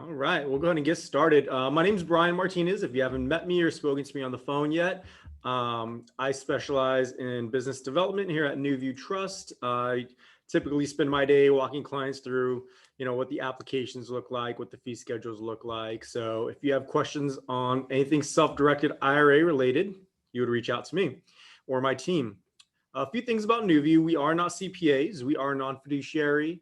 All right, we'll go ahead and get started. My name is Brian Martinez. If you haven't met me or spoken to me on the phone yet, I specialize in business development here at New View Trust. I typically spend my day walking clients through, what the applications look like, what the fee schedules look like. So if you have questions on anything self-directed IRA related, you would reach out to me or my team. A few things about New View: we are not CPAs, we are non-fiduciary.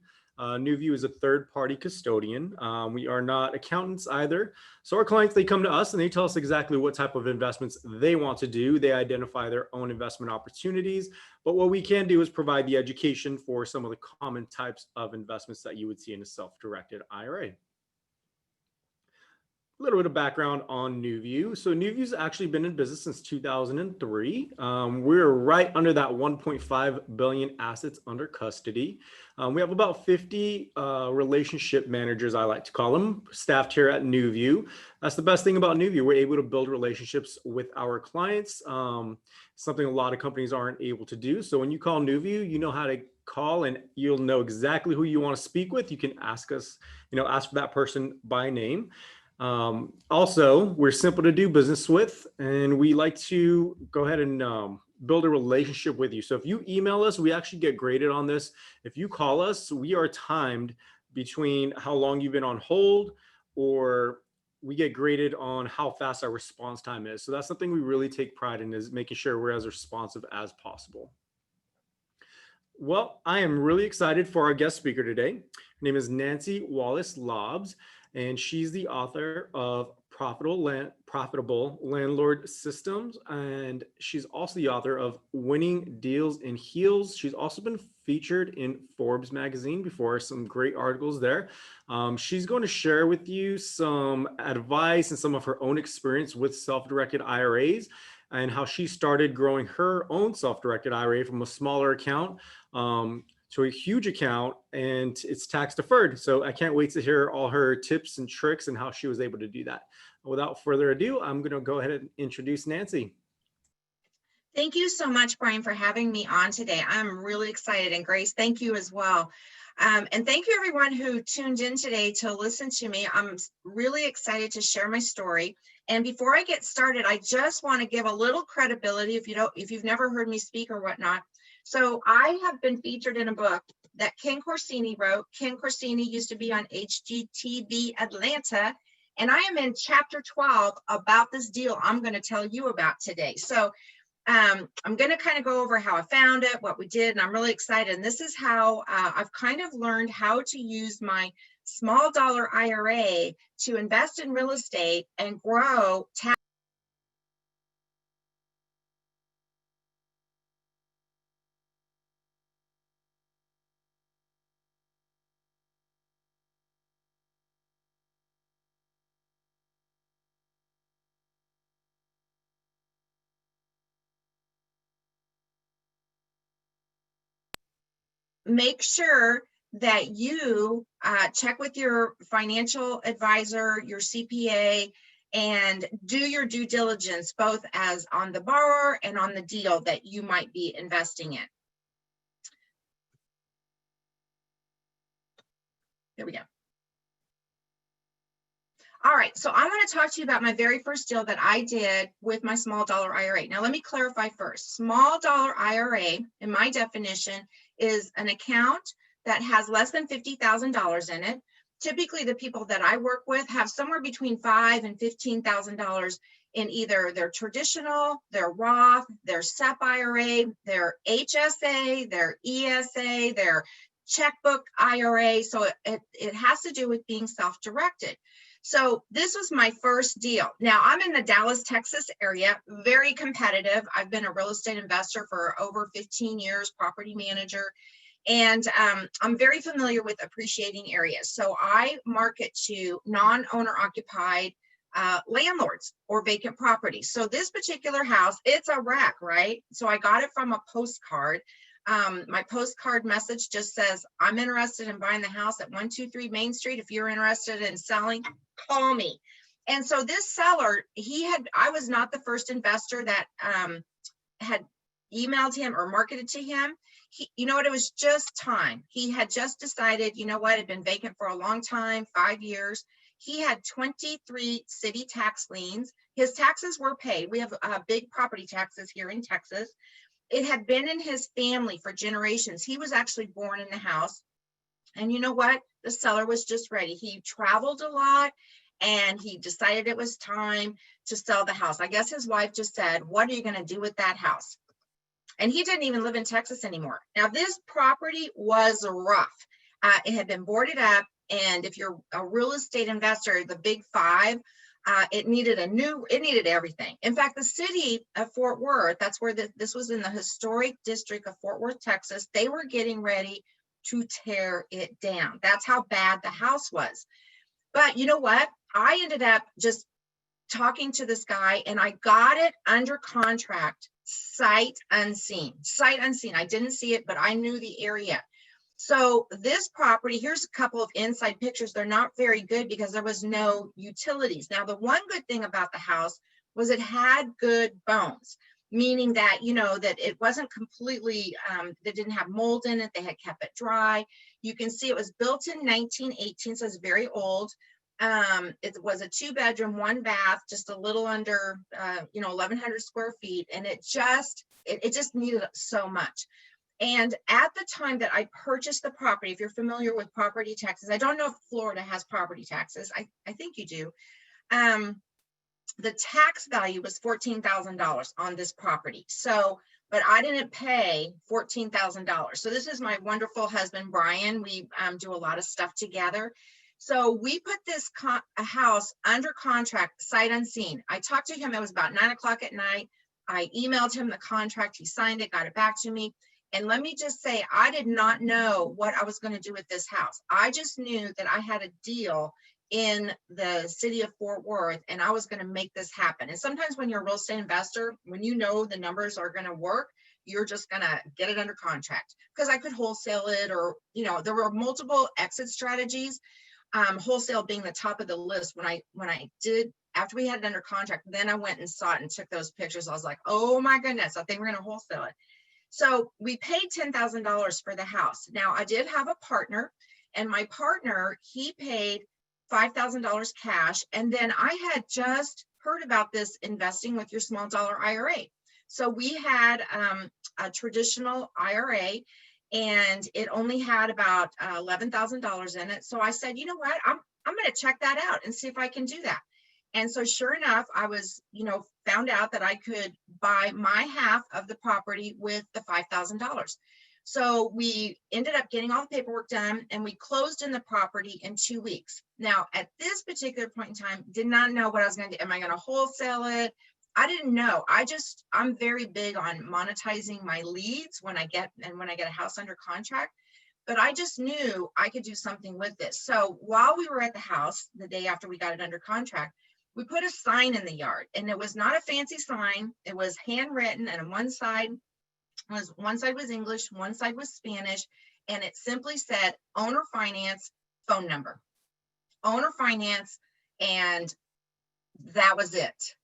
New View is a third-party custodian. We are not accountants either. So our clients, they come to us and they tell us exactly what type of investments they want to do. They identify their own investment opportunities. But what we can do is provide the education for some of the common types of investments that you would see in a self-directed IRA. A little bit of background on New View. So New View's actually been in business since 2003. We're right under that 1.5 billion assets under custody. We have about 50 relationship managers, I like to call them, staffed here at New View. That's the best thing about New View. We're able to build relationships with our clients, something a lot of companies aren't able to do. So when you call New View, you know how to call and you'll know exactly who you want to speak with. You can ask us, ask for that person by name. Also, we're simple to do business with, and we like to go ahead and build a relationship with you. So if you email us, we actually get graded on this. If you call us, we are timed between how long you've been on hold, or we get graded on how fast our response time is. So that's something we really take pride in, is making sure we're as responsive as possible. Well, I am really excited for our guest speaker today. Her name is Nancy Wallace-Laabs, and she's the author of Profitable Landlord Systems, and she's also the author of Winning Deals in Heels. She's also been featured in Forbes magazine before, some great articles there. She's going to share with you some advice and some of her own experience with self-directed IRAs, and how she started growing her own self-directed IRA from a smaller account to a huge account, and it's tax deferred. So I can't wait to hear all her tips and tricks and how she was able to do that. Without further ado, I'm going to go ahead and introduce Nancy. Thank you so much, Brian, for having me on today. I'm really excited, and Grace, thank you as well. And thank you everyone who tuned in today to listen to me. I'm really excited to share my story. And before I get started, I just want to give a little credibility if you've never heard me speak or whatnot. So I have been featured in a book that Ken Corsini wrote. Ken Corsini used to be on HGTV Atlanta, and I am in chapter 12 about this deal I'm going to tell you about today. So I'm going to kind of go over how I found it, what we did, and I'm really excited. And this is how I've kind of learned how to use my small dollar IRA to invest in real estate and grow tax. Make sure that you check with your financial advisor, your CPA, and do your due diligence, both as on the borrower and on the deal that you might be investing in. Here we go. All right, so I want to talk to you about my very first deal that I did with my small dollar IRA. Now, let me clarify first. Small dollar IRA, in my definition, is an account that has less than $50,000 in it. Typically, the people that I work with have somewhere between $5,000 and $15,000 in either their traditional, their Roth, their SEP IRA, their HSA, their ESA, their checkbook IRA. So it has to do with being self-directed. So this was my first deal. Now I'm in the Dallas, Texas area, very competitive. I've been a real estate investor for over 15 years, property manager, and I'm very familiar with appreciating areas. So I market to non-owner occupied landlords or vacant properties. So this particular house, it's a wreck, right? So I got it from a postcard. My postcard message just says, I'm interested in buying the house at 123 Main Street. If you're interested in selling, call me. And so this seller, I was not the first investor that had emailed him or marketed to him. You know what, it was just time. He had just decided, you know what, it had been vacant for a long time, 5 years. He had 23 city tax liens. His taxes were paid. We have big property taxes here in Texas. It had been in his family for generations. He was actually born in the house. And you know what? The seller was just ready. He traveled a lot and he decided it was time to sell the house. I guess his wife just said, "What are you going to do with that house?" And he didn't even live in Texas anymore. Now, this property was rough. It had been boarded up. And if you're a real estate investor, the big five, it needed everything. In fact, the city of Fort Worth, that's where this was in the historic district of Fort Worth, Texas. They were getting ready to tear it down. That's how bad the house was. But you know what? I ended up just talking to this guy and I got it under contract, sight unseen. Sight unseen. I didn't see it, but I knew the area. So this property, here's a couple of inside pictures. They're not very good because there was no utilities. Now, the one good thing about the house was it had good bones, meaning that, you know, that it wasn't completely, they didn't have mold in it. They had kept it dry. You can see it was built in 1918, so it's very old. It was a 2-bedroom, 1-bath, just a little under, 1,100 square feet. And it just needed so much. And at the time that I purchased the property, if you're familiar with property taxes, I don't know if Florida has property taxes. I think you do. The tax value was $14,000 on this property. So, but I didn't pay $14,000. So this is my wonderful husband, Brian. We do a lot of stuff together. So we put this house under contract, sight unseen. I talked to him. It was about 9 o'clock at night. I emailed him the contract. He signed it, got it back to me. And let me just say, I did not know what I was going to do with this house. I just knew that I had a deal in the city of Fort Worth and I was going to make this happen. And sometimes when you're a real estate investor, when you know the numbers are going to work, you're just going to get it under contract, because I could wholesale it, or, you know, there were multiple exit strategies. Wholesale being the top of the list. When I did, after we had it under contract, then I went and saw it and took those pictures. I was like, oh my goodness, I think we're going to wholesale it. So we paid $10,000 for the house. Now I did have a partner, and my partner, he paid $5,000 cash. And then I had just heard about this investing with your small dollar IRA. So we had a traditional IRA, and it only had about $11,000 in it. So I said, you know what, I'm going to check that out and see if I can do that. And so sure enough, I was, found out that I could buy my half of the property with the $5,000. So we ended up getting all the paperwork done, and we closed in the property in 2 weeks. Now, at this particular point in time, did not know what I was going to do. Am I going to wholesale it? I didn't know. I'm very big on monetizing my leads when I get a house under contract, but I just knew I could do something with this. So while we were at the house, the day after we got it under contract, we put a sign in the yard, and it was not a fancy sign. It was handwritten, and on one side was English, one side was Spanish, and it simply said owner finance, phone number, owner finance, and that was it.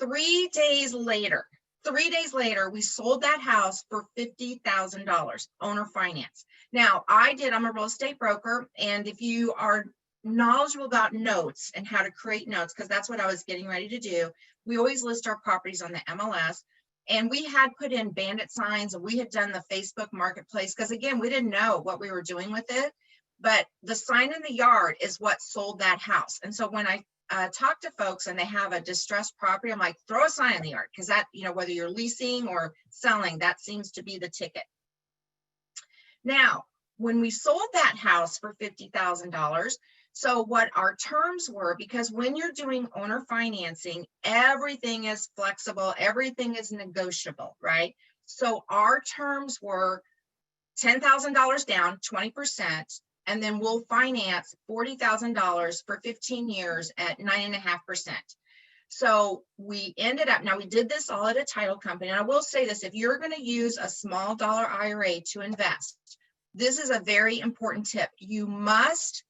3 days later, we sold that house for $50,000, owner finance. Now, I'm a real estate broker, and if you are knowledgeable about notes and how to create notes, because that's what I was getting ready to do, we always list our properties on the MLS. And we had put in bandit signs, and we had done the Facebook marketplace, because again, we didn't know what we were doing with it, but the sign in the yard is what sold that house. And so when I talk to folks and they have a distressed property, I'm like, throw a sign in the yard, because that, whether you're leasing or selling, that seems to be the ticket. Now, when we sold that house for $50,000, so what our terms were, because when you're doing owner financing, everything is flexible, everything is negotiable, right? So our terms were $10,000 down, 20%, and then we'll finance $40,000 for 15 years at 9.5%. So we ended up, now we did this all at a title company. And I will say this, if you're going to use a small dollar IRA to invest, this is a very important tip. You must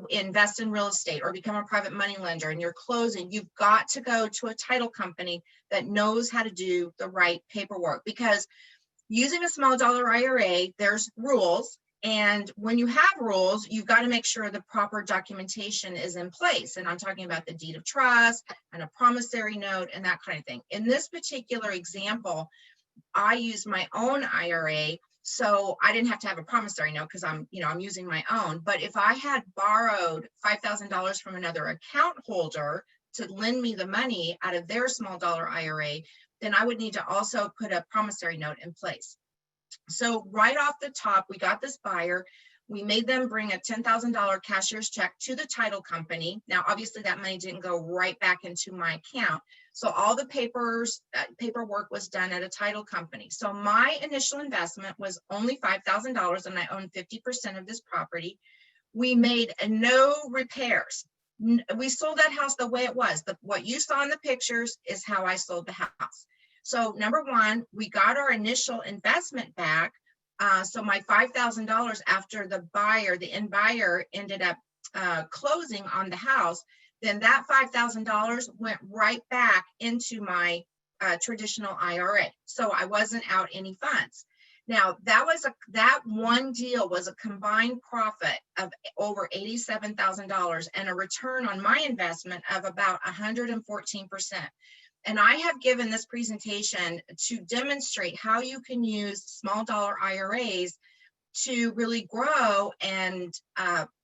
invest in real estate or become a private money lender, and you're closing, you've got to go to a title company that knows how to do the right paperwork, because using a small dollar IRA, there's rules. And when you have rules, you've got to make sure the proper documentation is in place. And I'm talking about the deed of trust and a promissory note and that kind of thing. In this particular example, I used my own IRA, so I didn't have to have a promissory note because I'm using my own. But if I had borrowed $5,000 from another account holder to lend me the money out of their small dollar IRA, then I would need to also put a promissory note in place. So right off the top, we got this buyer. We made them bring a $10,000 cashier's check to the title company. Now, obviously that money didn't go right back into my account. So all the paperwork was done at a title company. So my initial investment was only $5,000 and I owned 50% of this property. We made no repairs. We sold that house the way it was. What you saw in the pictures is how I sold the house. So number one, we got our initial investment back. So my $5,000 after the end buyer ended up closing on the house, then that $5,000 went right back into my traditional IRA. So I wasn't out any funds. Now that one deal was a combined profit of over $87,000 and a return on my investment of about 114%. And I have given this presentation to demonstrate how you can use small dollar IRAs to really grow and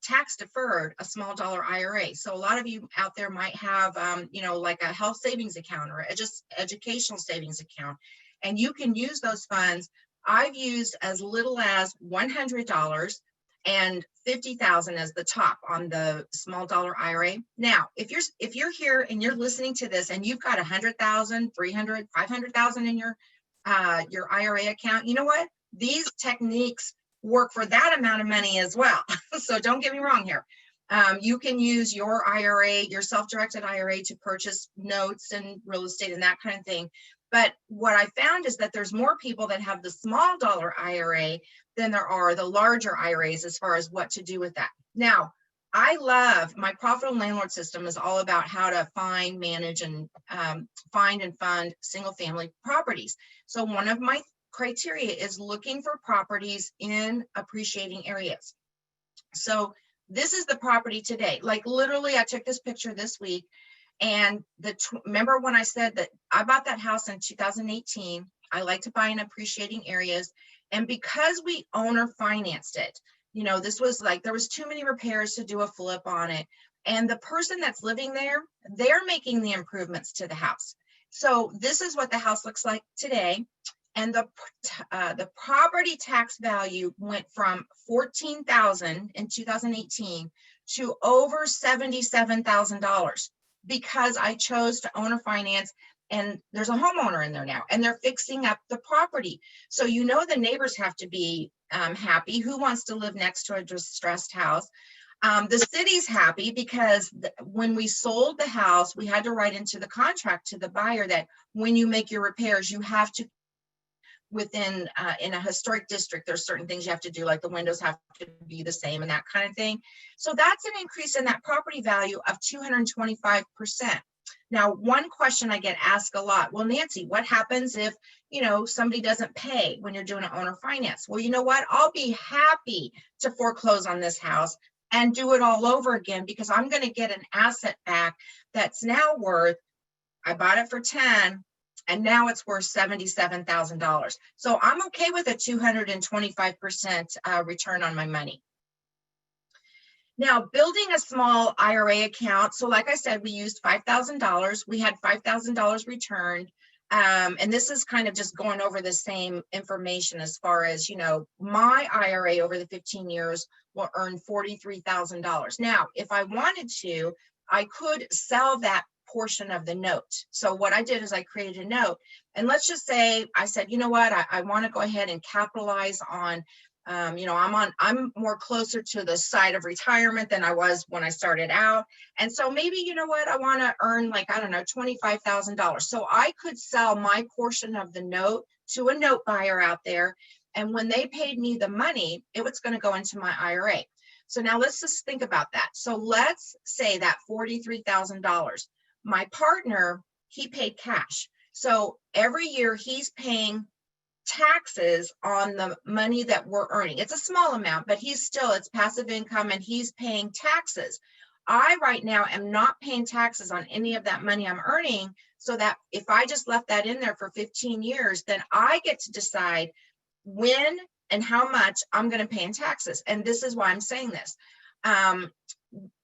tax deferred a small dollar IRA. So a lot of you out there might have, like a health savings account or just educational savings account, and you can use those funds. I've used as little as $100 and $50,000 as the top on the small dollar IRA. Now, if you're here and you're listening to this and you've got 100,000, 300, 500,000 in your IRA account, you know what? These techniques work for that amount of money as well. So don't get me wrong here. You can use your IRA, your self-directed IRA, to purchase notes and real estate and that kind of thing. But what I found is that there's more people that have the small dollar IRA than there are the larger IRAs as far as what to do with that. Now, I love my profitable landlord system is all about how to find, manage, and find and fund single family properties. So one of my criteria is looking for properties in appreciating areas. So this is the property today. Like literally, I took this picture this week. And remember when I said that I bought that house in 2018, I like to buy in appreciating areas. And because we owner financed it, this was like, there was too many repairs to do a flip on it. And the person that's living there, they're making the improvements to the house. So this is what the house looks like today. And the property tax value went from $14,000 in 2018 to over $77,000. Because I chose to owner finance, and there's a homeowner in there now, and they're fixing up the property. So the neighbors have to be happy. Who wants to live next to a distressed house? The city's happy because when we sold the house, we had to write into the contract to the buyer that when you make your repairs, you have to within in a historic district, there's certain things you have to do, like the windows have to be the same and that kind of thing. So that's an increase in that property value of 225%. Now, one question I get asked a lot, well, Nancy, what happens if, somebody doesn't pay when you're doing an owner finance? Well, you know what? I'll be happy to foreclose on this house and do it all over again, because I'm going to get an asset back that's now worth, I bought it for 10, and now it's worth $77,000. So I'm okay with a 225% return on my money. Now, building a small IRA account. So like I said, we used $5,000. We had $5,000 returned. And this is kind of just going over the same information as far as, my IRA over the 15 years will earn $43,000. Now, if I wanted to, I could sell that portion of the note. So what I did is I created a note, and let's just say I said, you know what, I want to go ahead and capitalize on, I'm more closer to the side of retirement than I was when I started out. And so maybe, I want to earn $25,000. So I could sell my portion of the note to a note buyer out there. And when they paid me the money, it was going to go into my IRA. So now let's just think about that. So let's say that $43,000. My partner, he paid cash. So every year he's paying taxes on the money that we're earning. It's a small amount, but it's passive income and he's paying taxes. I right now am not paying taxes on any of that money I'm earning, so that if I just left that in there for 15 years, then I get to decide when and how much I'm going to pay in taxes. And this is why I'm saying this.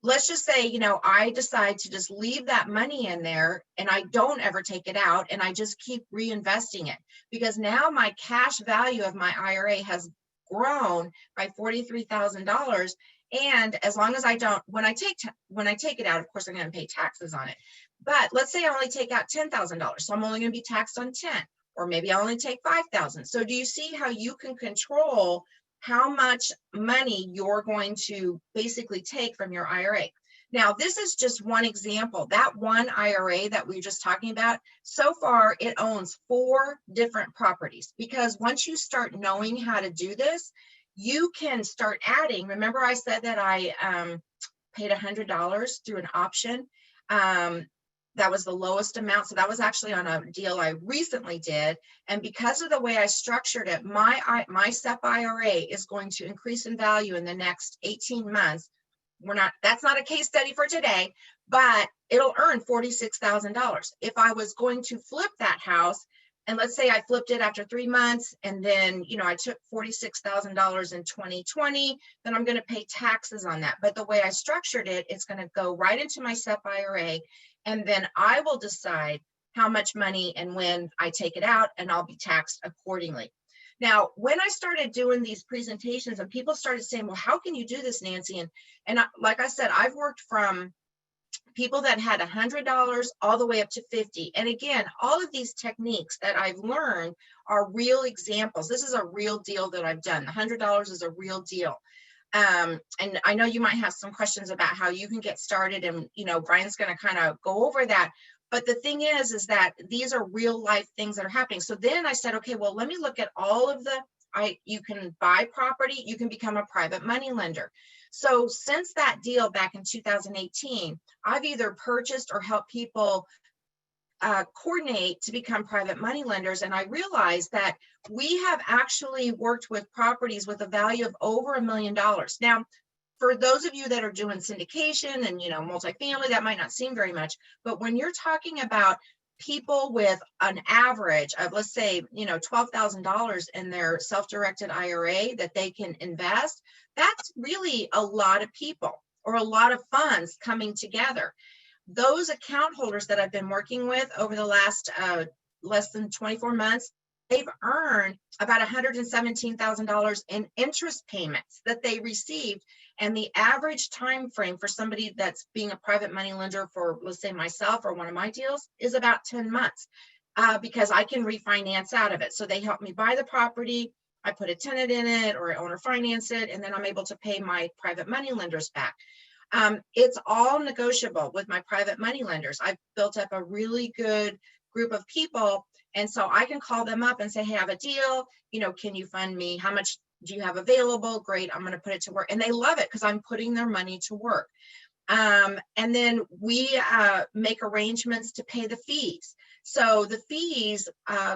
Let's just say, I decide to just leave that money in there and I don't ever take it out and I just keep reinvesting it, because now my cash value of my IRA has grown by $43,000. And as long as I don't, when I take it out, of course, I'm going to pay taxes on it. But let's say I only take out $10,000. So I'm only going to be taxed on 10, or maybe I only take 5,000. So do you see how you can control how much money you're going to basically take from your IRA? Now, this is just one example. That one IRA that we were just talking about, so far it owns 4 different properties, because once you start knowing how to do this, you can start adding. Remember I said that I paid $100 through an option. That was the lowest amount. So that was actually on a deal I recently did. And because of the way I structured it, my SEP IRA is going to increase in value in the next 18 months. That's not a case study for today, but it'll earn $46,000. If I was going to flip that house, and let's say I flipped it after 3 months, and then, I took $46,000 in 2020, then I'm going to pay taxes on that. But the way I structured it, it's going to go right into my SEP IRA. And then I will decide how much money and when I take it out, and I'll be taxed accordingly. Now, when I started doing these presentations and people started saying, well, how can you do this, Nancy? And like I said, I've worked from people that had $100 all the way up to 50. And again, all of these techniques that I've learned are real examples. This is a real deal that I've done. The $100 is a real deal. And I know you might have some questions about how you can get started, and Brian's going to kind of go over that. But the thing is that these are real life things that are happening. So then I said, okay, well, let me look at all of you can buy property, you can become a private money lender. So since that deal back in 2018, I've either purchased or helped people coordinate to become private money lenders. And I realized that we have actually worked with properties with a value of over $1 million. Now, for those of you that are doing syndication and, multifamily, that might not seem very much, but when you're talking about people with an average of, let's say, $12,000 in their self-directed IRA that they can invest, that's really a lot of people or a lot of funds coming together. Those account holders that I've been working with over the last less than 24 months, they've earned about $117,000 in interest payments that they received. And the average time frame for somebody that's being a private money lender for, let's say, myself or one of my deals is about 10 months because I can refinance out of it. So they help me buy the property, I put a tenant in it or owner finance it, and then I'm able to pay my private money lenders back. It's all negotiable with my private money lenders. I've built up a really good group of people. And so I can call them up and say, hey, I have a deal, can you fund me? How much do you have available? Great, I'm going to put it to work. And they love it because I'm putting their money to work. And then we make arrangements to pay the fees. So the fees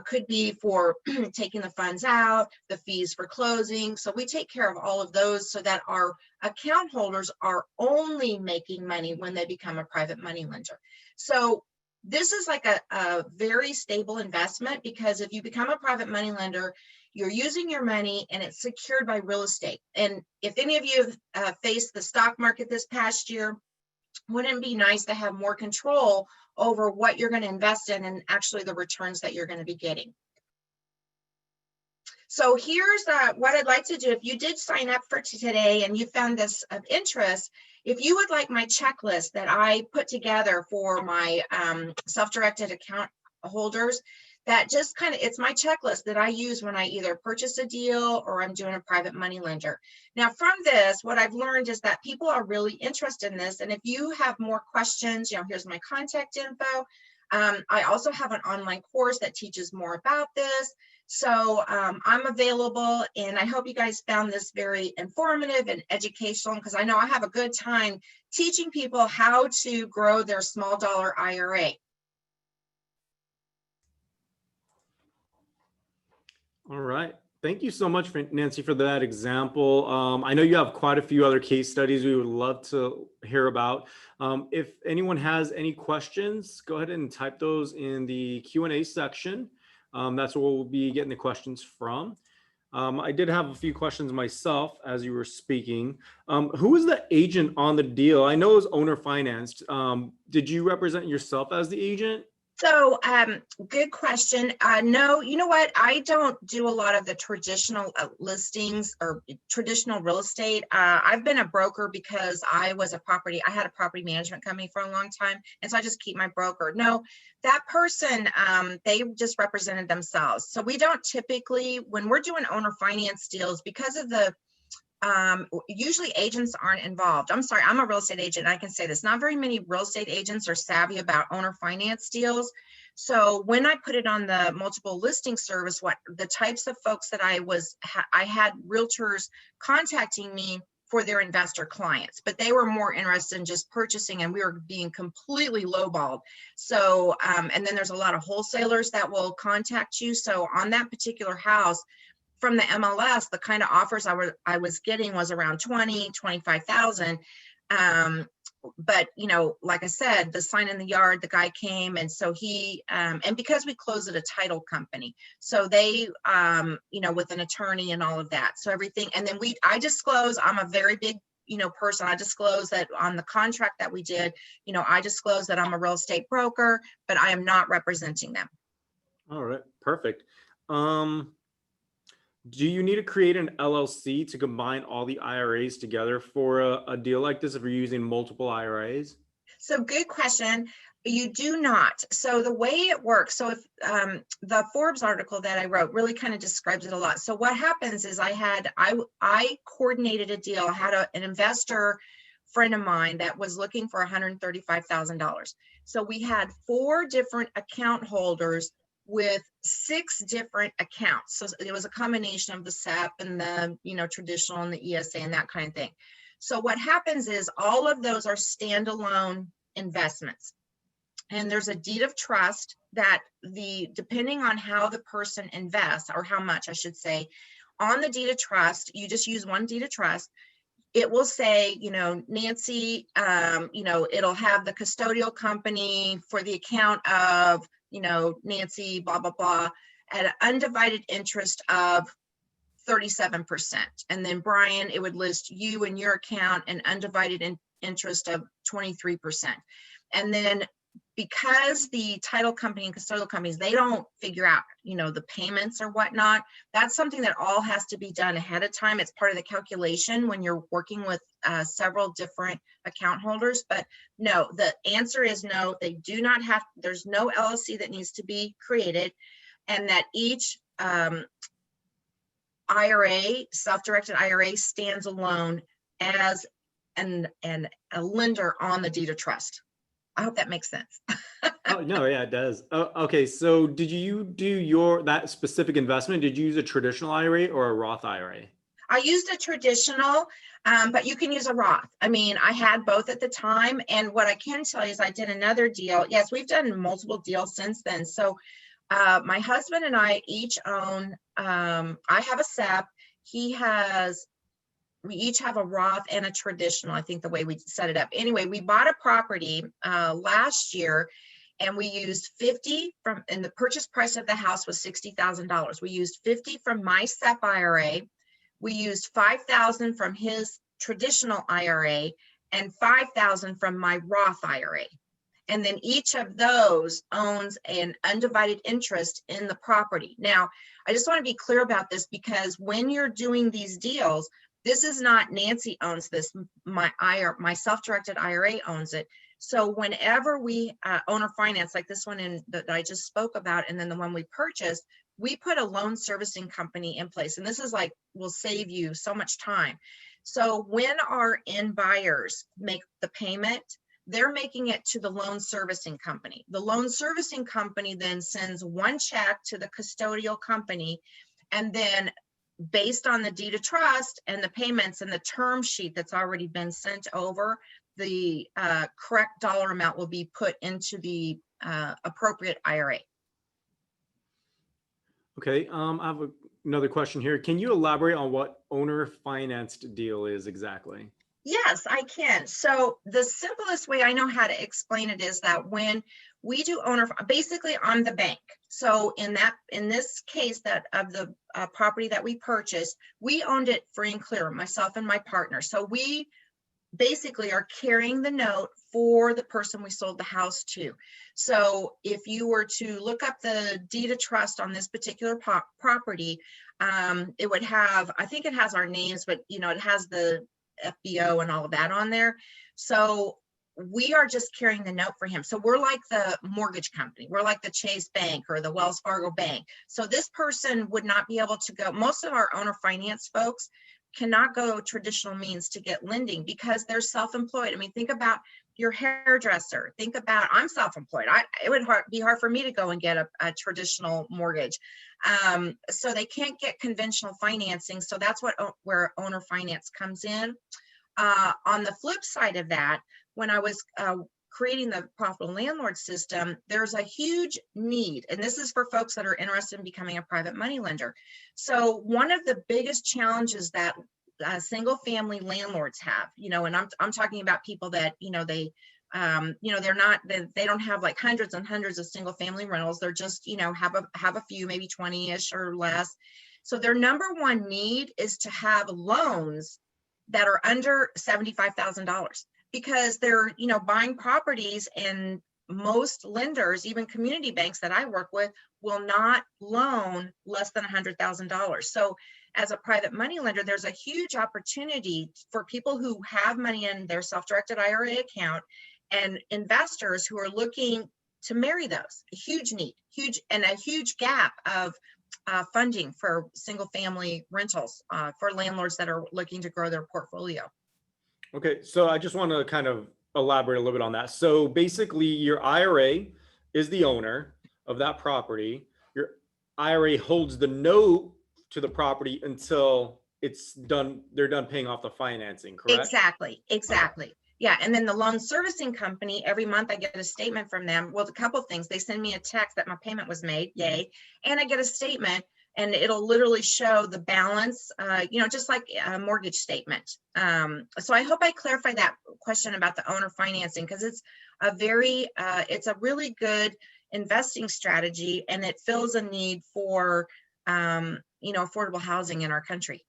could be for taking the funds out, the fees for closing. So we take care of all of those so that our account holders are only making money when they become a private money lender. So this is like a very stable investment, because if you become a private money lender, you're using your money and it's secured by real estate. And if any of you have faced the stock market this past year, wouldn't it be nice to have more control over what you're going to invest in and actually the returns that you're going to be getting? So here's what I'd like to do. If you did sign up for today and you found this of interest, if you would like my checklist that I put together for my self-directed account holders, that just it's my checklist that I use when I either purchase a deal or I'm doing a private money lender. Now from this, what I've learned is that people are really interested in this. And if you have more questions, here's my contact info. I also have an online course that teaches more about this. So I'm available, and I hope you guys found this very informative and educational, because I know I have a good time teaching people how to grow their small dollar IRA. All right. Thank you so much, Nancy, for that example. I know you have quite a few other case studies we would love to hear about. If anyone has any questions, go ahead and type those in the Q&A section. That's where we'll be getting the questions from. I did have a few questions myself as you were speaking. Who was the agent on the deal? I know it was owner financed. Did you represent yourself as the agent? So, good question. No, you know what? I don't do a lot of the traditional listings or traditional real estate. I've been a broker because I had a property management company for a long time. And so I just keep my broker. No, that person, they just represented themselves. So we don't typically, when we're doing owner finance deals, because of the usually agents aren't involved. I'm sorry, I'm a real estate agent. I can say this. Not very many real estate agents are savvy about owner finance deals. So when I put it on the multiple listing service, what the types of folks that I had realtors contacting me for their investor clients, but they were more interested in just purchasing, and we were being completely lowballed. So, and then there's a lot of wholesalers that will contact you. So on that particular house, from the MLS, the kind of offers I was getting was around 20, 25,000. But you know, like I said, the sign in the yard, the guy came, and so he, and because we closed at a title company, so they, you know, with an attorney and all of that, so everything, and then I disclose, I'm a very big, you know, person. I disclose that on the contract that we did, you know, I disclose that I'm a real estate broker, but I am not representing them. All right, perfect. Do you need to create an LLC to combine all the IRAs together for a deal like this if you're using multiple IRAs? So good question. You do not. So the way it works, so if the Forbes article that I wrote really kind of describes it a lot. So what happens is I coordinated a deal. I had an investor friend of mine that was looking for $135,000. So we had 4 different account holders with 6 different accounts. So it was a combination of the SEP and the, you know, traditional and the ESA and that kind of thing. So what happens is all of those are standalone investments. And there's a deed of trust that depending on how the person invests, or how much I should say, on the deed of trust, you just use one deed of trust. It will say, you know, Nancy, you know, it'll have the custodial company for the account of, you know, Nancy, blah, blah, blah, at an undivided interest of 37%. And then Brian, it would list you and your account an undivided interest of 23%. And then because the title company and custodial companies, they don't figure out, you know, the payments or whatnot, that's something that all has to be done ahead of time. It's part of the calculation when you're working with several different account holders. But no, the answer is no, they do not have, there's no LLC that needs to be created, and that each IRA, self-directed IRA, stands alone as a lender on the deed of trust. I hope that makes sense. Oh, no, yeah, it does. Oh, okay, so did you do that specific investment? Did you use a traditional IRA or a Roth IRA? I used a traditional, but you can use a Roth. I mean, I had both at the time. And what I can tell you is I did another deal. Yes, we've done multiple deals since then. So my husband and I each own, I have a SEP. We each have a Roth and a traditional, I think the way we set it up. Anyway, we bought a property last year, and we used 50 and the purchase price of the house was $60,000. We used 50 from my SEP IRA. We used 5,000 from his traditional IRA and 5,000 from my Roth IRA. And then each of those owns an undivided interest in the property. Now, I just want to be clear about this, because when you're doing these deals, this is not Nancy owns this, my self-directed IRA owns it. So whenever we owner finance, like this one that I just spoke about, and then the one we purchased, we put a loan servicing company in place. And this is like, will save you so much time. So when our end buyers make the payment, they're making it to the loan servicing company. The loan servicing company then sends one check to the custodial company, and then based on the deed of trust and the payments and the term sheet that's already been sent over, the correct dollar amount will be put into the appropriate IRA. Okay, I have a another question here. Can you elaborate on what owner financed deal is exactly? Yes, I can. So the simplest way I know how to explain it is that when we do owner, basically I'm the bank. So in this case that of the property that we purchased, we owned it free and clear, myself and my partner. So we basically are carrying the note for the person we sold the house to. So if you were to look up the deed of trust on this particular property, it would have, I think it has our names, but it has the FBO and all of that on there. So we are just carrying the note for him. So we're like the mortgage company. We're like the Chase Bank or the Wells Fargo Bank. So this person would not be able to go. Most of our owner finance folks cannot go traditional means to get lending because they're self-employed. I mean, think about your hairdresser. Think about, I'm self-employed. It would be hard for me to go and get a traditional mortgage. So they can't get conventional financing. So that's where owner finance comes in. On the flip side of that, when I was creating the profitable landlord system, there's a huge need, and this is for folks that are interested in becoming a private money lender. So one of the biggest challenges that single family landlords have, and I'm talking about people that, they don't have like hundreds and hundreds of single family rentals. They're just, have a few, maybe 20-ish or less. So their number one need is to have loans that are under $75,000 because they're, buying properties, and most lenders, even community banks that I work with, will not loan less than $100,000. So as a private money lender, there's a huge opportunity for people who have money in their self-directed IRA account and investors who are looking to marry those. A huge need, and a huge gap of funding for single family rentals for landlords that are looking to grow their portfolio. Okay, so I just want to kind of elaborate a little bit on that. So basically, your IRA is the owner of that property. Your IRA holds the note to the property until it's done, they're done paying off the financing, correct? Exactly. Okay. Yeah. And then the loan servicing company, every month I get a statement from them. Well, a couple of things. They send me a text that my payment was made. Yay. And I get a statement, and it'll literally show the balance, just like a mortgage statement. So I hope I clarify that question about the owner financing, because it's a really good investing strategy, and it fills a need for, affordable housing in our country.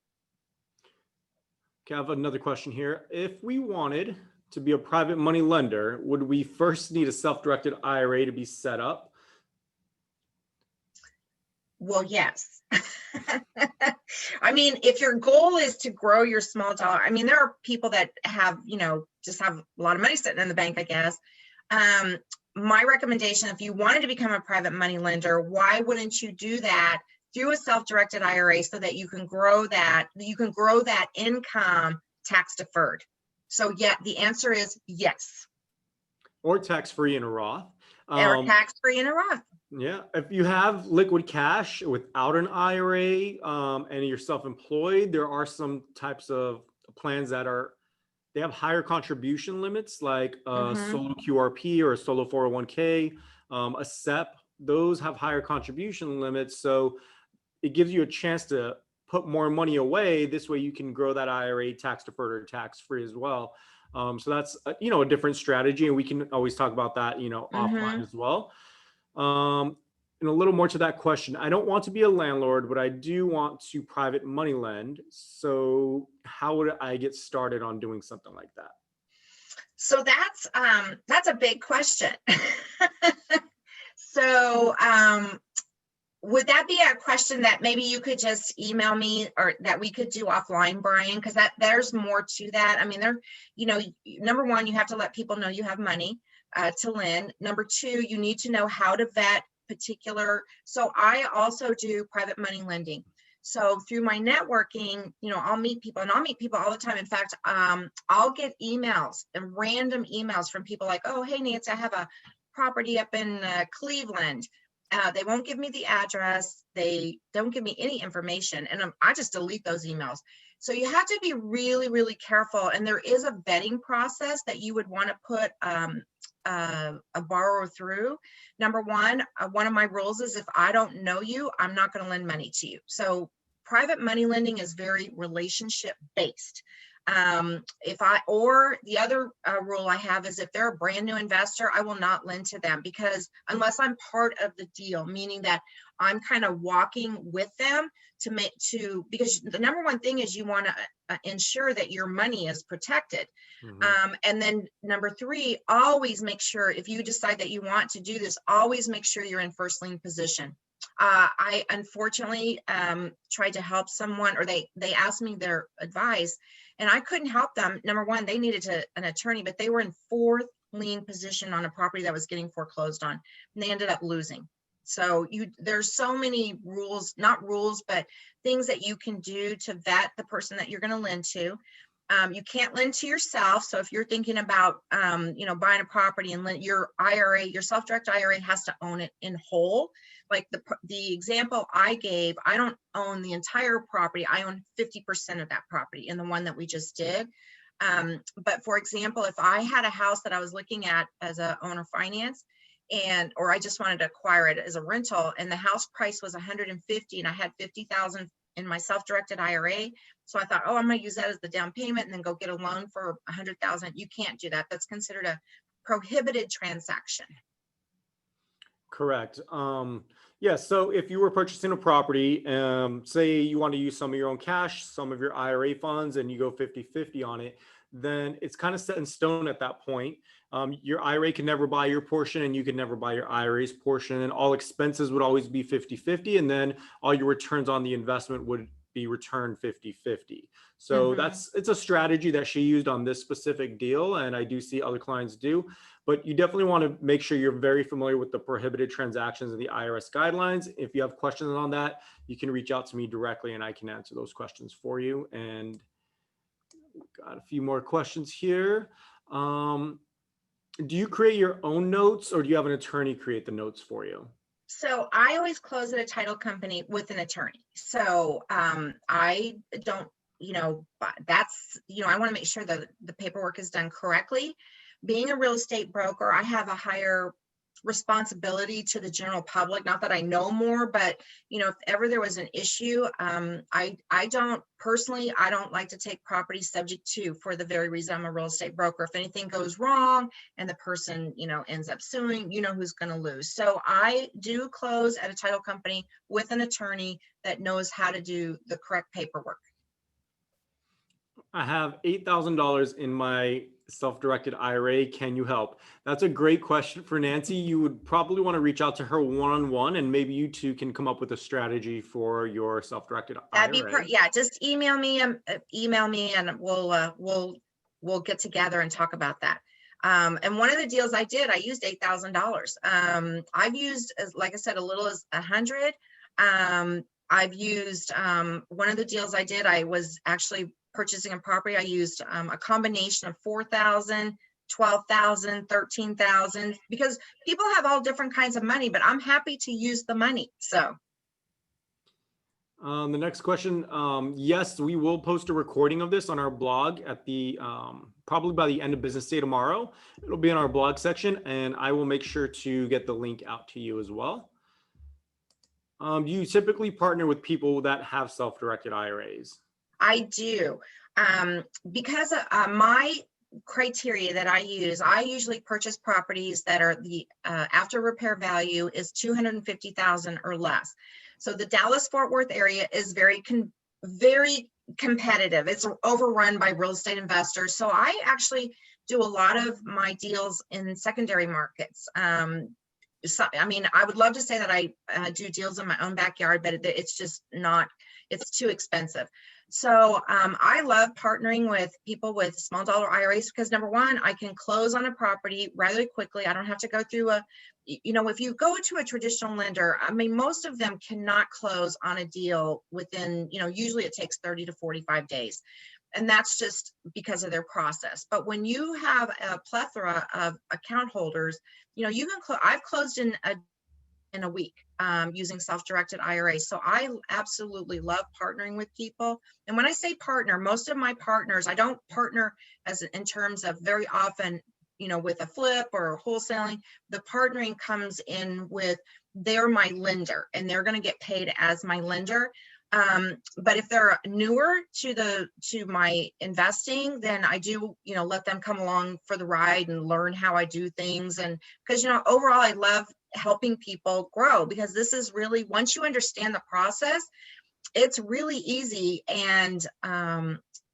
Okay, I have another question here. If we wanted to be a private money lender, would we first need a self-directed IRA to be set up? Well, yes. I mean, if your goal is to grow your small dollar, I mean, there are people that have, just have a lot of money sitting in the bank, I guess. My recommendation, if you wanted to become a private money lender, why wouldn't you do that through a self-directed IRA so that you can grow that income tax deferred? So yeah, the answer is yes. Or tax-free in a Roth. Or tax-free in a Roth. Yeah, if you have liquid cash without an IRA and you're self-employed, there are some types of plans that they have higher contribution limits, like a solo QRP or a solo 401k, a SEP. Those have higher contribution limits, so it gives you a chance to put more money away. This way you can grow that IRA tax deferred or tax free as well. So that's a different strategy, and we can always talk about that offline as well. And a little more to that question, I don't want to be a landlord, but I do want to private money lend. So how would I get started on doing something like that? So that's a big question. So would that be a question that maybe you could just email me, or that we could do offline, Brian? Because there's more to that. I mean, number one, you have to let people know you have money to lend. Number two, you need to know how to vet particular. So I also do private money lending. So through my networking, I'll meet people, and I'll meet people all the time. In fact, I'll get emails and random emails from people like, oh, hey, Nancy, I have a property up in Cleveland. They won't give me the address. They don't give me any information. And I just delete those emails. So you have to be really, really careful. And there is a vetting process that you would want to put a borrower through. Number one of my rules is if I don't know you, I'm not going to lend money to you. So private money lending is very relationship based. Or the other rule I have is if they're a brand new investor, I will not lend to them, because unless I'm part of the deal, meaning that I'm kind of walking with them because the number one thing is you want to ensure that your money is protected. And then number three, always make sure, if you decide that you want to do this, always make sure you're in first lien position. I unfortunately tried to help someone, or they asked me their advice, and I couldn't help them. Number one, they needed an attorney, but they were in fourth lien position on a property that was getting foreclosed on, and they ended up losing. So there's so many rules, not rules, but things that you can do to vet the person that you're going to lend to. You can't lend to yourself. So if you're thinking about, buying a property and your IRA, your self-direct IRA has to own it in whole. Like the example I gave, I don't own the entire property. I own 50% of that property in the one that we just did. But for example, if I had a house that I was looking at as a owner finance, or I just wanted to acquire it as a rental, and the house price was 150, and I had 50,000 in my self-directed IRA. So I thought, oh, I'm going to use that as the down payment and then go get a loan for 100,000. You can't do that. That's considered a prohibited transaction. Correct. Yeah, so if you were purchasing a property, say you want to use some of your own cash, some of your IRA funds, and you go 50-50 on it, then it's kind of set in stone at that point. Your IRA can never buy your portion, and you can never buy your IRA's portion, and all expenses would always be 50-50, and then all your returns on the investment would be returned 50-50. So it's a strategy that she used on this specific deal, and I do see other clients do. But you definitely want to make sure you're very familiar with the prohibited transactions and the IRS guidelines. If you have questions on that, you can reach out to me directly and I can answer those questions for you. And we've got a few more questions here. Do you create your own notes, or do you have an attorney create the notes for you? So I always close at a title company with an attorney. So I don't, I want to make sure that the paperwork is done correctly. Being a real estate broker, I have a higher responsibility to the general public. Not that I know more, but if ever there was an issue, I don't like to take property subject to, for the very reason I'm a real estate broker. If anything goes wrong and the person, ends up suing, who's going to lose. So I do close at a title company with an attorney that knows how to do the correct paperwork. I have $8,000 in my self-directed IRA. Can you help? That's a great question for Nancy. You would probably want to reach out to her one-on-one, and maybe you two can come up with a strategy for your self-directed IRA. Yeah, just email me and we'll get together and talk about that. And one of the deals I did, I used $8,000. I've used, like I said, a little as 100. I've used, one of the deals I did, I was actually purchasing a property. I used a combination of 4,000, 12,000, 13,000, because people have all different kinds of money, but I'm happy to use the money. So the next question, yes, we will post a recording of this on our blog at the probably by the end of business day tomorrow. It'll be in our blog section, and I will make sure to get the link out to you as well. Do you typically partner with people that have self-directed IRAs? I do. Because of my criteria that I use, I usually purchase properties that are the after repair value is 250,000 or less. So the Dallas-Fort Worth area is very competitive. It's overrun by real estate investors. So I actually do a lot of my deals in secondary markets. So, I would love to say that I do deals in my own backyard, but it's just not, it's too expensive. So I love partnering with people with small dollar IRAs because, number one, I can close on a property rather quickly. I don't have to go through if you go to a traditional lender, most of them cannot close on a deal within, usually it takes 30 to 45 days. And that's just because of their process. But when you have a plethora of account holders, you can I've closed in a week using self-directed IRAs. So I absolutely love partnering with people. And when I say partner, most of my partners, I don't partner in terms of very often, with a flip or wholesaling. The partnering comes in with, they're my lender and they're going to get paid as my lender. But if they're newer to my investing, then I do, let them come along for the ride and learn how I do things. And because, overall, I love helping people grow, because this is really, once you understand the process, it's really easy. And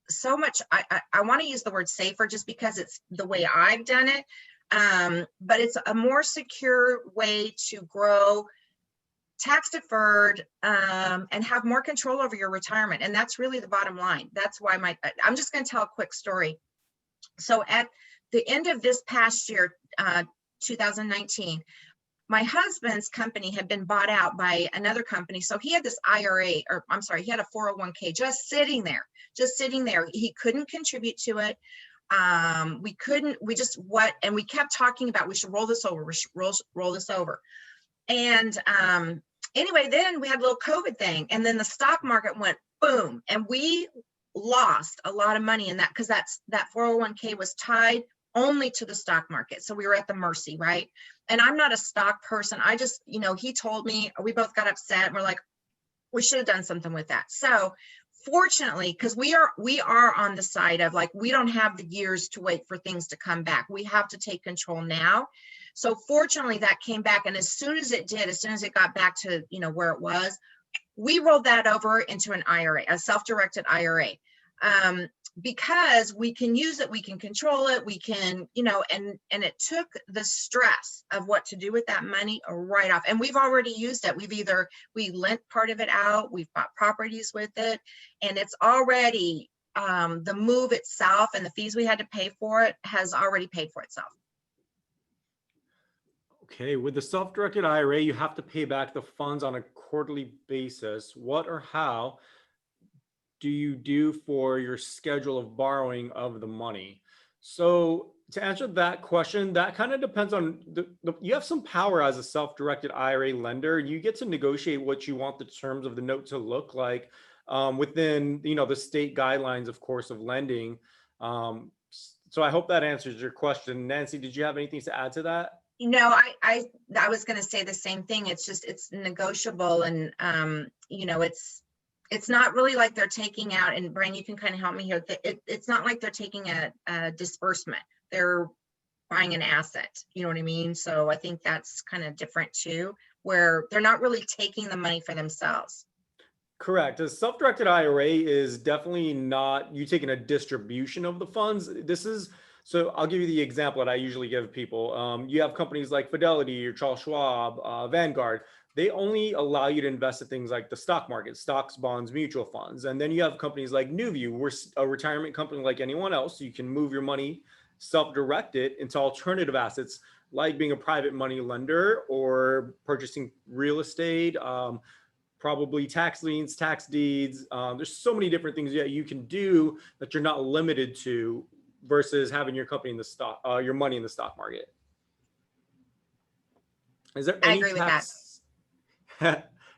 so much, I want to use the word safer just because it's the way I've done it. But it's a more secure way to grow tax deferred, and have more control over your retirement. And that's really the bottom line. That's why I'm just going to tell a quick story. So at the end of this past year, 2019, my husband's company had been bought out by another company. So he had this IRA, or I'm sorry, he had a 401k just sitting there. He couldn't contribute to it. And we kept talking about, we should roll this over. We should roll this over. And anyway, then we had a little COVID thing, and then the stock market went boom, and we lost a lot of money in that, because that 401k was tied only to the stock market. So we were at the mercy, right? And I'm not a stock person. I just, he told me, we both got upset. And we're like, we should have done something with that. So fortunately, because we are on the side of, like, we don't have the years to wait for things to come back. We have to take control now. So fortunately that came back. And as soon as it got back to, where it was, we rolled that over into an IRA, a self-directed IRA. Because we can use it, we can control it, we can, and it took the stress of what to do with that money right off. And we've already used it. We lent part of it out, we've bought properties with it, and it's already, the move itself and the fees we had to pay for it has already paid for itself. Okay, with the self-directed IRA, you have to pay back the funds on a quarterly basis. What or how do you do for your schedule of borrowing of the money? So to answer that question, that kind of depends on you have some power as a self-directed IRA lender. You get to negotiate what you want the terms of the note to look like within, the state guidelines, of course, of lending. So I hope that answers your question. Nancy, did you have anything to add to that? I was going to say the same thing. It's negotiable, and it's not really like they're taking out, and Brian, you can kind of help me here. It's not like they're taking a disbursement. They're buying an asset. You know what I mean? So I think that's kind of different too, where they're not really taking the money for themselves. Correct. A self-directed IRA is definitely not you taking a distribution of the funds. So I'll give you the example that I usually give people. You have companies like Fidelity or Charles Schwab, Vanguard. They only allow you to invest in things like the stock market, stocks, bonds, mutual funds. And then you have companies like NewView. We're a retirement company like anyone else. So you can move your money, self-direct it into alternative assets, like being a private money lender or purchasing real estate, probably tax liens, tax deeds. There's so many different things that you can do that you're not limited to versus having your company in the stock, your money in the stock market. Is there any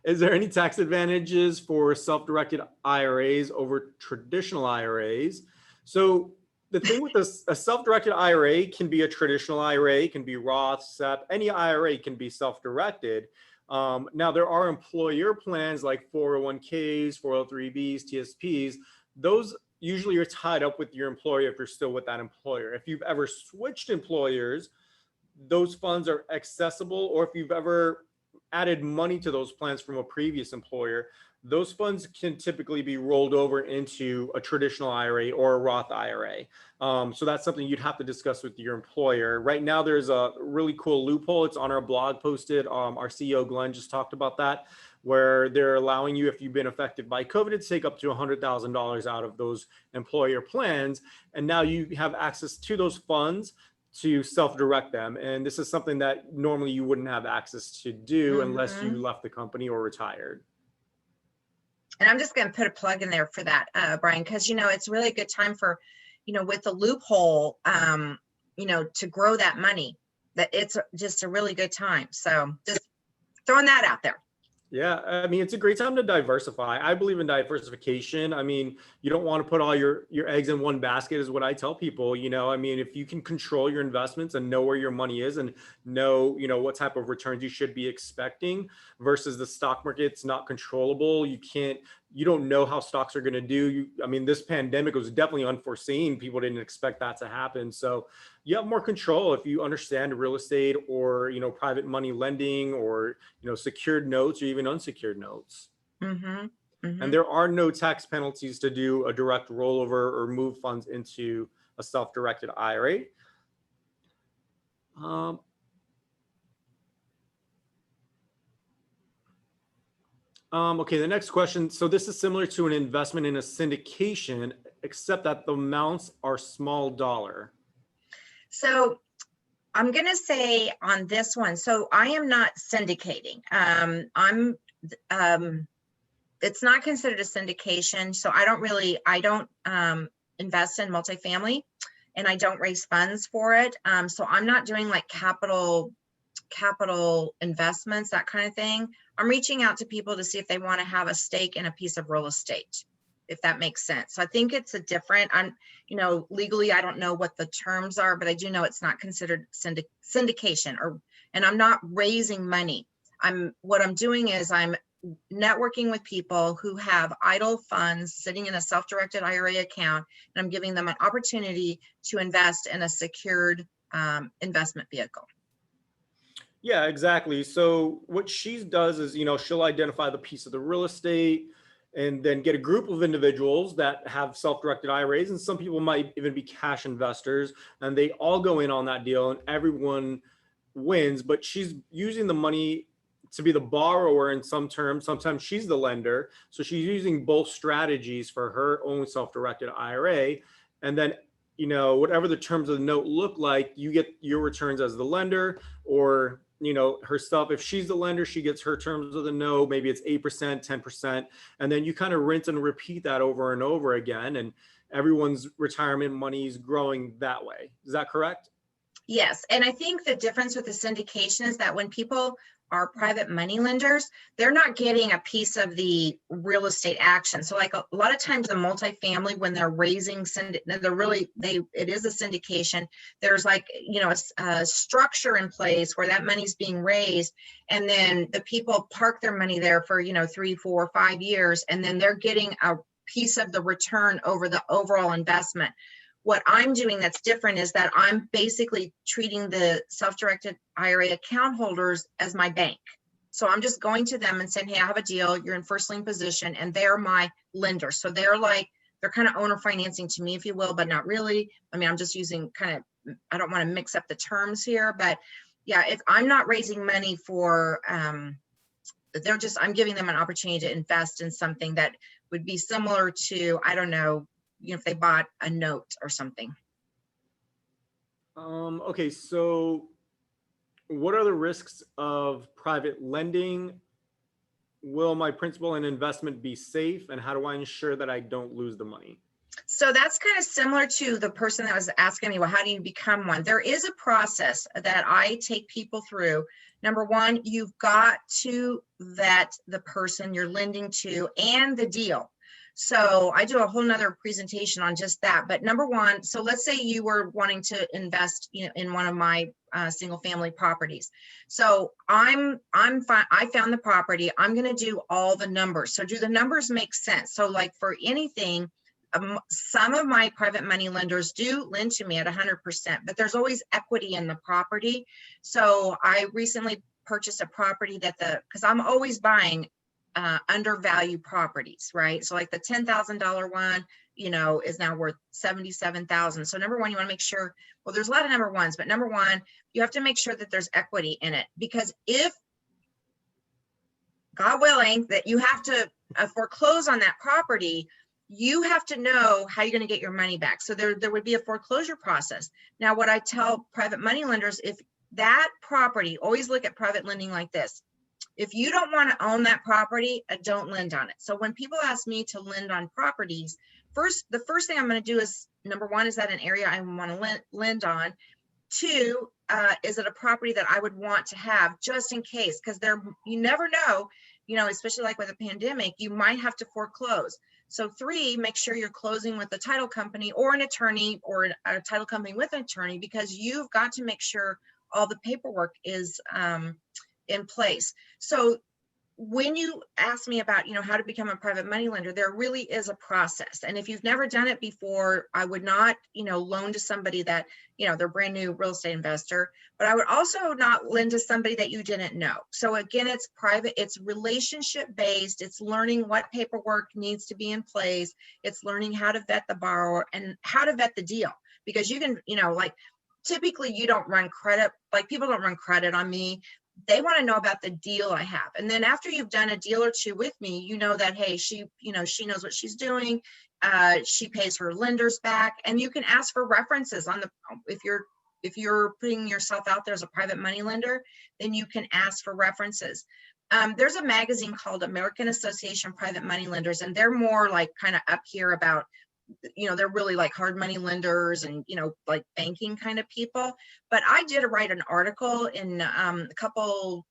Is there any tax advantages for self-directed IRAs over traditional IRAs? So the thing with a self-directed IRA can be a traditional IRA, can be Roth, SEP, any IRA can be self-directed. Now there are employer plans like 401ks, 403bs, TSPs. Those usually are tied up with your employer if you're still with that employer. If you've ever switched employers, those funds are accessible, or if you've ever added money to those plans from a previous employer, those funds can typically be rolled over into a traditional IRA or a Roth IRA. So that's something you'd have to discuss with your employer. Right now, there's a really cool loophole. It's on our blog posted. Our CEO, Glenn, just talked about that, where they're allowing you, if you've been affected by COVID, to take up to $100,000 out of those employer plans. And now you have access to those funds to self-direct them. And this is something that normally you wouldn't have access to do unless you left the company or retired. And I'm just going to put a plug in there for that, Brian, because, it's really a good time for, with the loophole, to grow that money, that it's just a really good time. So just throwing that out there. Yeah, I mean, it's a great time to diversify. I believe in diversification. I mean, you don't want to put all your eggs in one basket is what I tell people. I mean, if you can control your investments and know where your money is and know, what type of returns you should be expecting versus the stock market's not controllable. You can't you don't know how stocks are going to do. I mean, this pandemic was definitely unforeseen. People didn't expect that to happen. So you have more control if you understand real estate or, private money lending or, secured notes or even unsecured notes. Mm-hmm. Mm-hmm. And there are no tax penalties to do a direct rollover or move funds into a self-directed IRA. Okay, the next question. So this is similar to an investment in a syndication, except that the amounts are small dollar. So I'm going to say on this one, so I am not syndicating. It's not considered a syndication. So I don't invest in multifamily, and I don't raise funds for it. So I'm not doing like capital investments, that kind of thing. I'm reaching out to people to see if they want to have a stake in a piece of real estate, if that makes sense. So I think it's a different, legally, I don't know what the terms are, but I do know it's not considered syndication, and I'm not raising money. What I'm doing is I'm networking with people who have idle funds sitting in a self-directed IRA account, and I'm giving them an opportunity to invest in a secured investment vehicle. Yeah, exactly. So what she does is, she'll identify the piece of the real estate and then get a group of individuals that have self-directed IRAs. And some people might even be cash investors, and they all go in on that deal and everyone wins, but she's using the money to be the borrower in some terms. Sometimes she's the lender. So she's using both strategies for her own self-directed IRA. And then, whatever the terms of the note look like, you get your returns as the lender, or herself. If she's the lender, she gets her terms of the note. Maybe it's 8%, 10%. And then you kind of rinse and repeat that over and over again. And everyone's retirement money is growing that way. Is that correct? Yes. And I think the difference with the syndication is that when people are private money lenders, they're not getting a piece of the real estate action. So like a lot of times the multifamily, when they're raising, it is a syndication. There's like, a structure in place where that money's being raised. And then the people park their money there for, 3, 4, 5 years. And then they're getting a piece of the return over the overall investment. What I'm doing that's different is that I'm basically treating the self-directed IRA account holders as my bank. So I'm just going to them and saying, hey, I have a deal. You're in first lien position, and they're my lender. So they're kind of owner financing to me, if you will, but not really. I mean, I'm just using I don't want to mix up the terms here, but yeah, if I'm not raising money for, I'm giving them an opportunity to invest in something that would be similar to, I don't know, if they bought a note or something. Okay, so what are the risks of private lending? Will my principal and investment be safe? And how do I ensure that I don't lose the money? So that's kind of similar to the person that was asking me, well, how do you become one? There is a process that I take people through. Number one, you've got to vet the person you're lending to and the deal. So I do a whole nother presentation on just that. But number one, so let's say you were wanting to invest, in one of my single family properties. So I'm fine. I found the property. I'm going to do all the numbers. So do the numbers make sense? So like for anything, some of my private money lenders do lend to me at 100%, but there's always equity in the property. So I recently purchased a property because I'm always buying undervalued properties, right? So like the $10,000 one, is now worth $77,000. So number one, you want to make sure, well, there's a lot of number ones, but number one, you have to make sure that there's equity in it, because if, God willing, that you have to foreclose on that property, you have to know how you're going to get your money back. So there would be a foreclosure process. Now, what I tell private money lenders, if that property, always look at private lending like this. If you don't want to own that property, don't lend on it. So when people ask me to lend on properties, the first thing I'm going to do is, number one, is that an area I want to lend on? Two, is it a property that I would want to have just in case? Because you never know, especially like with a pandemic, you might have to foreclose. So three, make sure you're closing with a title company or an attorney, or a title company with an attorney, because you've got to make sure all the paperwork is in place. So when you ask me about, how to become a private money lender, there really is a process. And if you've never done it before, I would not, loan to somebody that, they're brand new real estate investor, but I would also not lend to somebody that you didn't know. So again, it's private, it's relationship based. It's learning what paperwork needs to be in place. It's learning how to vet the borrower and how to vet the deal, because you can, like typically you don't run credit, like people don't run credit on me. They want to know about the deal I have. And then after you've done a deal or two with me, you know that, hey, she knows what she's doing. She pays her lenders back, and you can ask for references on the, if you're putting yourself out there as a private money lender, then you can ask for references. There's a magazine called American Association of Private Money Lenders, and they're more like kind of up here about, they're really like hard money lenders and, like banking kind of people. But I did write an article in a couple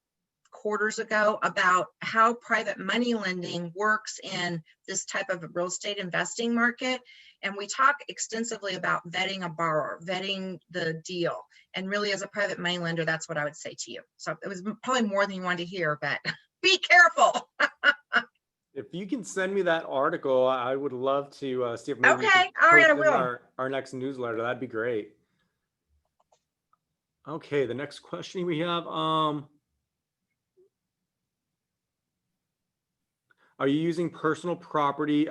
quarters ago about how private money lending works in this type of real estate investing market. And we talk extensively about vetting a borrower, vetting the deal. And really, as a private money lender, that's what I would say to you. So it was probably more than you wanted to hear, but be careful. If you can send me that article, I would love to see if maybe we Okay, can all right, post I it in will. our next newsletter. That'd be great. Okay, the next question we have, are you using personal property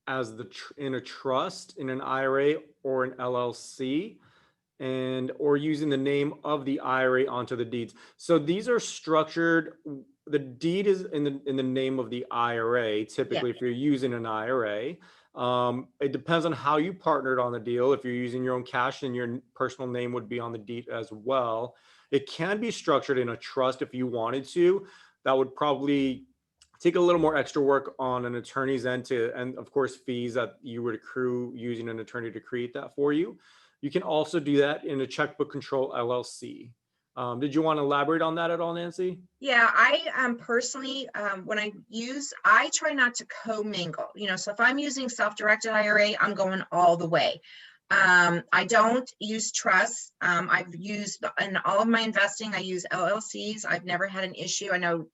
as in a trust, in an IRA or an LLC, or using the name of the IRA onto the deeds? So these are structured. The deed is in the name of the IRA. Typically, if you're using an IRA, it depends on how you partnered on the deal. If you're using your own cash, then your personal name would be on the deed as well. It can be structured in a trust if you wanted to. That would probably take a little more extra work on an attorney's end and of course fees that you would accrue using an attorney to create that for you. You can also do that in a checkbook control LLC. Did you want to elaborate on that at all, Nancy? Yeah, I personally, when I try not to commingle, so if I'm using self-directed IRA, I'm going all the way. I don't use trusts. I've used in all of my investing, I use LLCs. I've never had an issue. I know,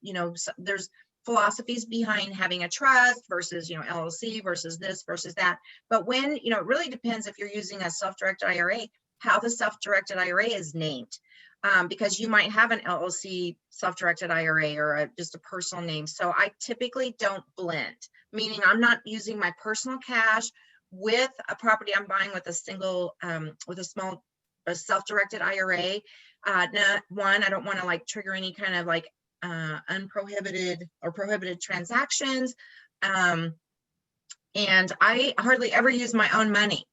there's philosophies behind having a trust versus, LLC versus this versus that. But when, it really depends if you're using a self-directed IRA, how the self-directed IRA is named. Because you might have an LLC self-directed IRA or just a personal name. So I typically don't blend, meaning I'm not using my personal cash with a property I'm buying with a single, with a small self-directed IRA. I don't want to like trigger any kind of like unprohibited or prohibited transactions. And I hardly ever use my own money.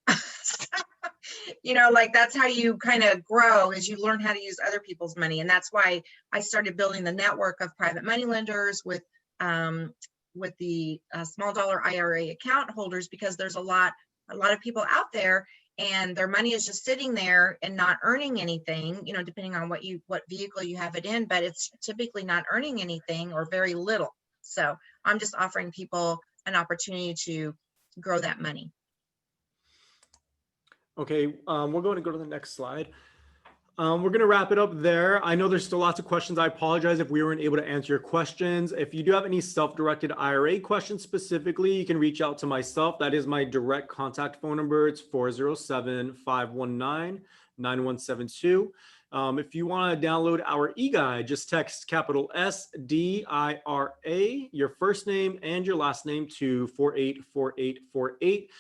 Like that's how you kind of grow, is you learn how to use other people's money. And that's why I started building the network of private money lenders with the small dollar IRA account holders, because there's a lot of people out there and their money is just sitting there and not earning anything, depending on what vehicle you have it in, but it's typically not earning anything or very little. So I'm just offering people an opportunity to grow that money. Okay, we're going to go to the next slide. We're going to wrap it up there. I know there's still lots of questions. I apologize if we weren't able to answer your questions. If you do have any self-directed IRA questions specifically, you can reach out to myself. That is my direct contact phone number. It's 407-519-9172. If you want to download our e-guide, just text capital SDIRA, your first name and your last name to 484848.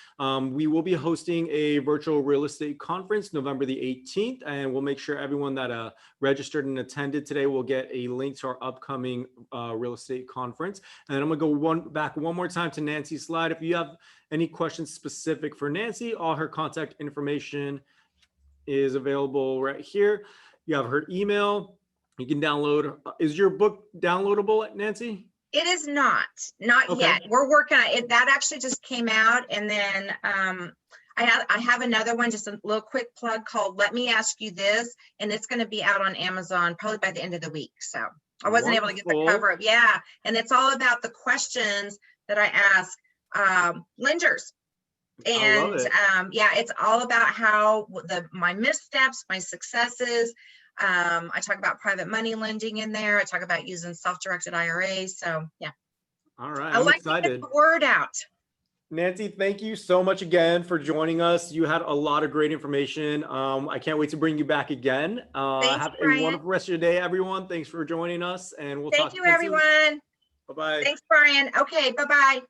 We will be hosting a virtual real estate conference November the 18th, and we'll make sure everyone that registered and attended today will get a link to our upcoming real estate conference. And I'm going to go back one more time to Nancy's slide. If you have any questions specific for Nancy, all her contact information is available right here. You have her email. You can download. Is your book downloadable, Nancy? It is not Okay. yet. We're working on it. That actually just came out. And then I have another one, just a little quick plug called Let Me Ask You This. And it's going to be out on Amazon probably by the end of the week. So I wasn't able to get the cover of. Yeah. And it's all about the questions that I ask lenders. And yeah, it's all about how my missteps, my successes, I talk about private money lending in there. I talk about using self-directed IRAs. So yeah, All right, I I'm like to get excited. the word out. Nancy, thank you so much again for joining us. You had a lot of great information. I can't wait to bring you back again. Thanks, Have a Brian. wonderful rest of your day, everyone. Thanks for joining us, and we'll Thank talk you, again soon. everyone. Bye-bye. Thanks, Brian. Okay, bye-bye.